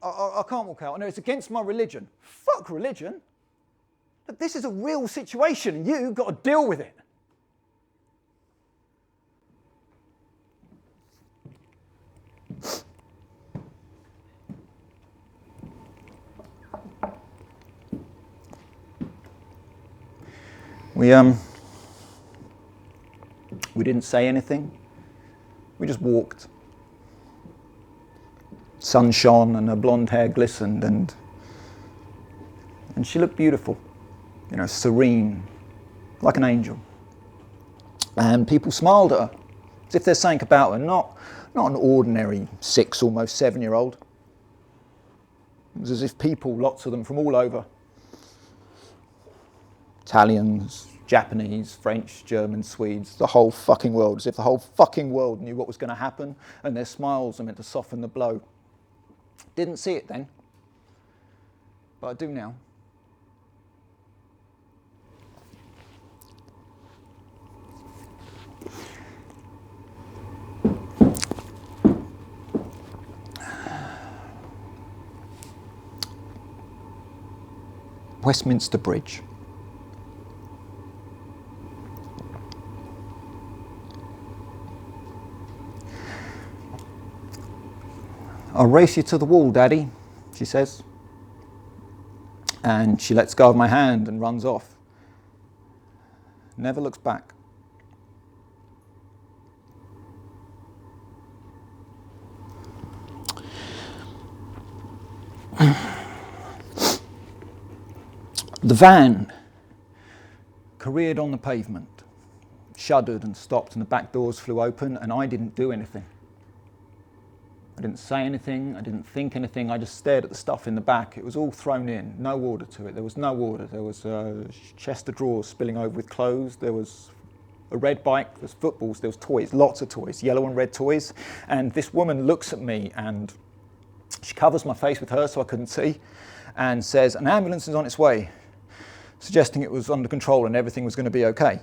I can't walk out. No, it's against my religion. Fuck religion. Look, this is a real situation and you've got to deal with it. We didn't say anything. We just walked. Sun shone and her blonde hair glistened and she looked beautiful, serene, like an angel. And people smiled at her, as if there's something about her, not an ordinary 6, almost 7-year-old. It was as if people, lots of them from all over, Italians, Japanese, French, German, Swedes, the whole fucking world, as if the whole fucking world knew what was going to happen and their smiles are meant to soften the blow. Didn't see it then, but I do now. Westminster Bridge. I'll race you to the wall, Daddy, she says. And she lets go of my hand and runs off. Never looks back. The van careered on the pavement, shuddered and stopped, and the back doors flew open, and I didn't do anything. I didn't say anything, I didn't think anything, I just stared at the stuff in the back. It was all thrown in, no order to it. There was no order. There was a chest of drawers spilling over with clothes, there was a red bike, there was footballs, there was toys, lots of toys, yellow and red toys. And this woman looks at me and she covers my face with hers so I couldn't see and says, "An ambulance is on its way," suggesting it was under control and everything was going to be okay.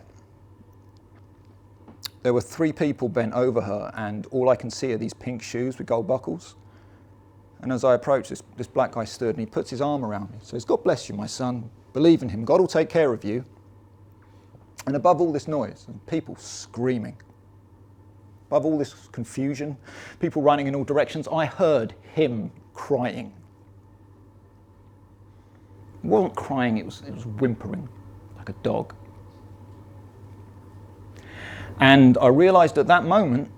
There were 3 people bent over her and all I can see are these pink shoes with gold buckles. And as I approach, this black guy stood and he puts his arm around me. Says, "God bless you, my son. Believe in him. God will take care of you." And above all this noise, and people screaming, above all this confusion, people running in all directions, I heard him crying. It wasn't crying, it was whimpering, like a dog. And I realised at that moment,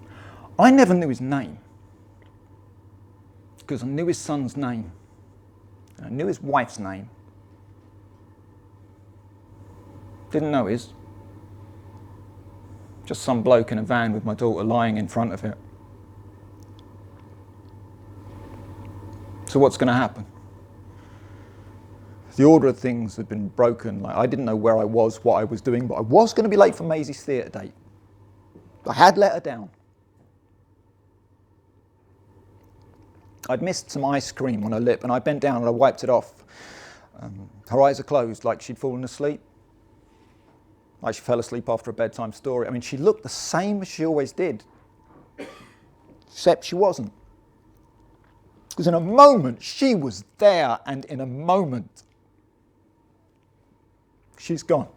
I never knew his name. Because I knew his son's name. And I knew his wife's name. Didn't know his. Just some bloke in a van with my daughter lying in front of it. So what's going to happen? The order of things had been broken. Like, I didn't know where I was, what I was doing, but I was going to be late for Maisie's theatre date. I had let her down. I'd missed some ice cream on her lip and I bent down and I wiped it off. Her eyes are closed like she'd fallen asleep. Like she fell asleep after a bedtime story. I mean, she looked the same as she always did. Except she wasn't. Because in a moment she was there and in a moment she's gone.